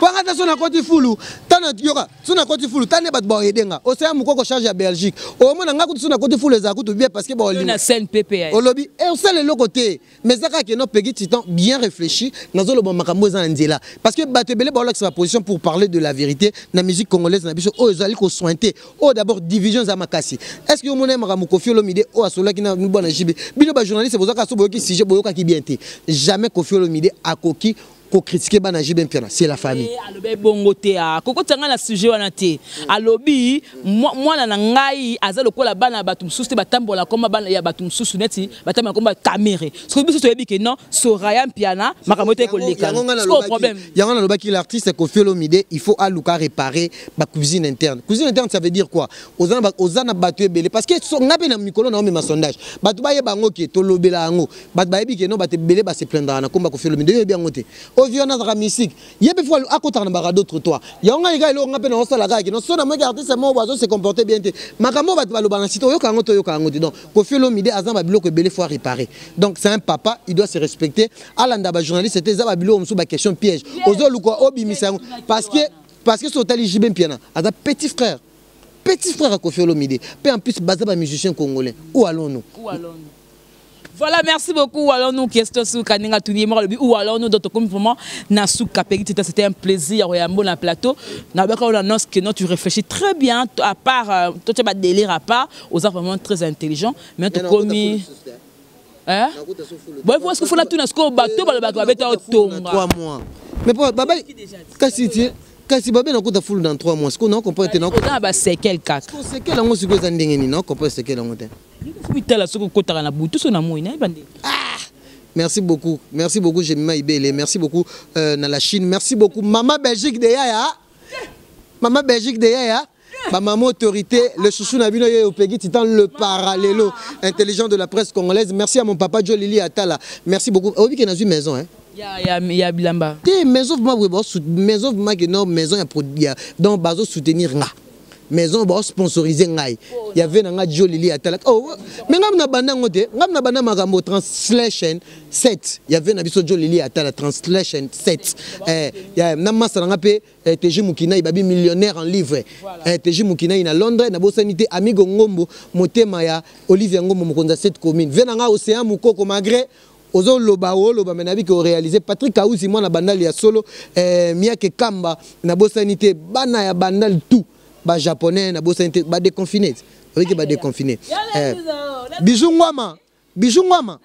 Panga ta sona koti fulu tana yoka sona koti fulu tane bat ba edenga o se amukoko charge ya Belgique o mona nga kuti sona koti fulu za kutu bien parce que ba na scène PPA o lobby et on sait le côté mais ça que no pegi titan bien réfléchi nazo lo bon makambo za nzela parce que batebele ba la position pour parler de la vérité na musique congolaise na biso o ezali ko sointer o d'abord division za makasi est-ce que mona makamu Koffi Olomide o asola ki na bona jibe bino ba journaliste bozaka so boyoki sujet boyoka ki bien te jamais Koffi Olomide akoki ko critiquer bana jibe mpiana c'est la famille alobe bongo te a koko tanga na sujet wana te alobi mwana na ngai azalo ko la bana batum susu batambola koma bana ya batum susu neti batambola koma caméré ce que biso to yebi ke non soraya mpiana makamote ko leka c'est pas problème yango na lobaki l'artiste Koffi Olomide il faut aluka réparer ba cuisine interne ça veut dire quoi ozana batu ebele parce que ngabe na mikolo na ma sondage batu ba yebango ke to lobela ngo batu ba yebi ke non batu ebele ba se plaindre na komba Koffi Olomide yebi ngo te violence de la musique yebe fois à côté na bara d'autres toi yanga iga ilo ngape na osala ga no sona mo artiste mo bazo se comporter bien te makamo ba lo bana sito yoka ngo donc Koffi Olomide azamba biloko ebele faut réparer donc c'est un papa il doit se respecter alanda ba journaliste c'était za ba biloko musu ba question piège ozo luko obimisa parce que sotali jibe mpiana ada petit frère à Koffi Olomide puis en plus baza ba musicien congolais où allons-nous Voilà, merci beaucoup. Alors nous, question sur Kaninga Touniemor, ou alors nous, d'autres comme vraiment, Nasuka Peggy, c'était un plaisir, on a un bon plateau. On annonce que non, tu réfléchis très bien, à part, toi tu vas délire à part, aux gens vraiment très intelligents, mais tu commis. Hein? Bon, est-ce qu'il faut la tourner, est-ce qu'on bateau, le bateau, avec un tonga. 3 mois. Mais pour Baba, kasi Baba na kuta full dans 3 mois. Est-ce qu'on a compris maintenant? On a c'est quel cas? C'est quel ango siko za ndengeni non comprendre c'est quel ango te. Merci beaucoup Jemima Ibele, merci beaucoup na la Chine, merci beaucoup Maman Belgique de Yaya, ma maman autorité, le chouchou Nabino au Peggy Titan, le parallélo intelligent de la presse congolaise. Merci à mon papa Joe Lili Atala, merci beaucoup. Oh oui, qu'il y a une maison hein. Il y a Bilamba. Maison donc bazo soutenir nga. Maison ba sponsoriser ngai il y avait nga Joe Lili Atala oh mais ngam na banda ngote ngam na banda makambo translation 7 il y avait na biso Joe Lili Atala translation 7 ya na masala nga pe TG Mukina ibabi millionnaire en livre TG Mukina ina Londres na bosanité amigo ngombo motema ya Olivier Ngombo mokonza cette commune venanga océan mukoko malgré ozo loba menabi ko réaliser Patrick Kauzi moi na bandal ya solo Miake Kamba na bosanité bana ya bandal tout ba japonais na bosanité ba déconfiné Oui, qui va déconfiner. Bijou Ngwama. Bijou Ngwama.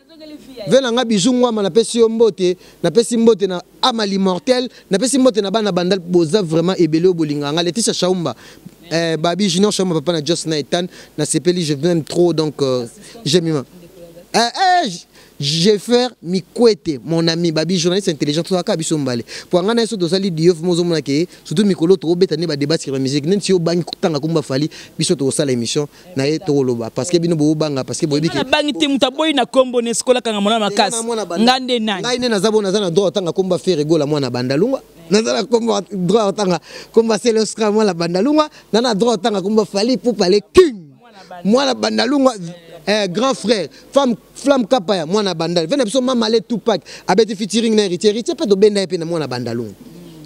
Venanga Bijou Ngwama na pesi mbote, na pesi mbote na Amali Mortel, na pesi mbote na bana bandal boza vraiment ebele bolinganga. Laetitia Chaumba. Babi Junior Chaumba papa na Just Naitan, na sepeli je m'aime trop donc j'aime. Je vais faire Mikwete, mon ami, Babi, journaliste intelligent, tout ça, Kabiso Mbale. Pour en avoir des alliés d'Yof, surtout Mikolo, trop bête, on a débat sur la musique. Même si on bang tant qu'on va fali, biso to ça l'émission, na et to loba. Parce que bino bo banga, parce que boy biki. Na bangi te mutaboy na kombo ne skola kanga mona makas. Ngande nani. Ngai ne na zabo na zana droit tanga komba faire gola mwana bandalunga. Na zana komba droit tanga komba c'est le scram mwana bandalunga. Na na droit tanga komba fali pour parler king. Mwana bandalunga. Grand frère, flamme kapaya, moi na bandal. Venez absolument malé Tupac, avec featuring na héritier, héritier pas de benda et moi na bandalung.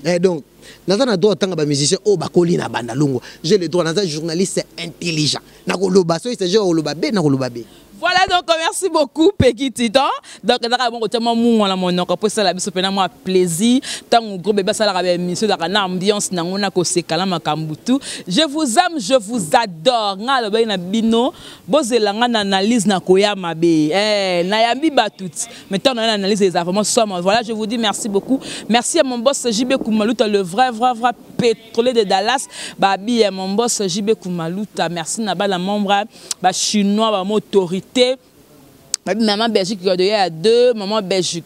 Et donc, naza na droit tanga ba musicien oh bakoli na bandalungo. J'ai le droit naza journaliste intelligent. Na koloba so c'est genre koloba be na koloba be. Voilà, donc merci beaucoup, Peggy Titan. Donc, on a un plaisir. Tant que gros bébé, ça a émission, ambiance, je vous aime, je vous adore. Analyse na koyama be. Nayambi batout. Maintenant, on analyse les informations. Voilà, je vous dis merci beaucoup. Merci à mon boss JB Koumalouta, le vrai pétrolier de Dallas. Babi, mon boss JB Koumalouta. Merci Naba la membre chinois, ma autorité. Maman Belgique de 2, maman Belgique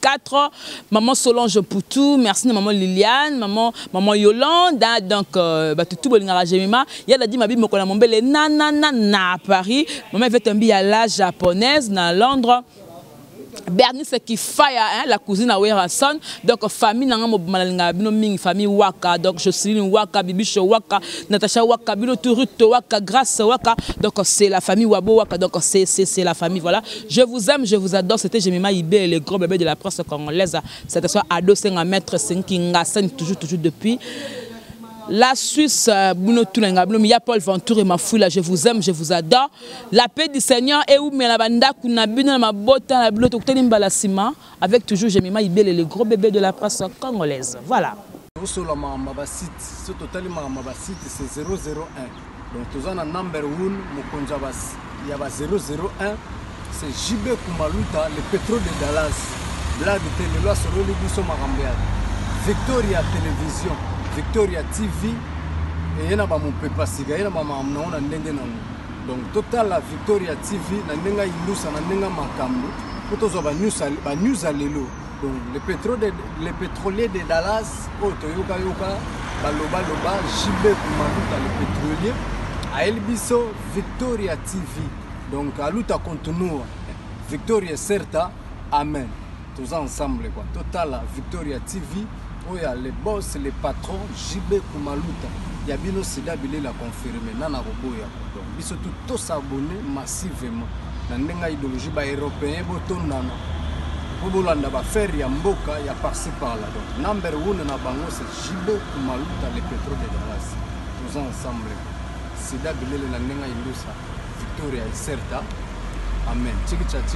4, maman Solange Poutou, merci maman Liliane, maman Yolande, donc tout le monde il y a dit ma bible mon belle na à Paris, maman fait un billet à la japonaise na Londres. Bernice qui faille la cousine à Werason donc famille n'a famille Waka donc je suis une Waka Bibicho Waka Natacha Waka Bino Turut Waka Grâce Waka donc c'est la famille Wabo Waka donc c'est la famille voilà je vous aime je vous adore c'était Jemima Ibé le gros bébé de la presse congolaise c'était soit ado 5 à maître 5 toujours depuis la Suisse, il y a Paul Ventour et ma fouille là, je vous aime, je vous adore. La paix du Seigneur est où mais la banda kuna bino ma botte la blotte avec toujours Jemima Ibele le gros bébé de la presse congolaise. Voilà. C'est 001. Donc tous en number 1 Mokonjabas. Il y a 001 c'est JB Koumalouta le pétrole de Dallas. Là de télé sur le biso Marambéa. Victoria Télévision. Victoria TV et yana ba mon pepa siga yana mama amnaona ndenge nango donc total la Victoria TV na ndenga indusa na ndenga makambo potozo ba news alelo donc le pétrolier de Dallas o toyoka yoka baloba JB Koumalouta le pétrolier a elbiso Victoria TV donc aluta continua Victoria certa amen tous ensemble quoi total la Victoria TV. Il y a les boss, les patrons, JB Koumalouta. Il y a bien aussi d'habiller la confirmer. Nana Roboya. Donc, ils sont tous s'abonner massivement. Dans l'idéologie européenne, Botondana. Bobolanda va faire Yamboka, il y a par-ci par-là. Donc, number 1 na bango, c'est JB Koumalouta, les pétrole de Dallas. Tous ensemble. C'est d'habiller la Nenga Ilusa. Victoria et Certa. Amen.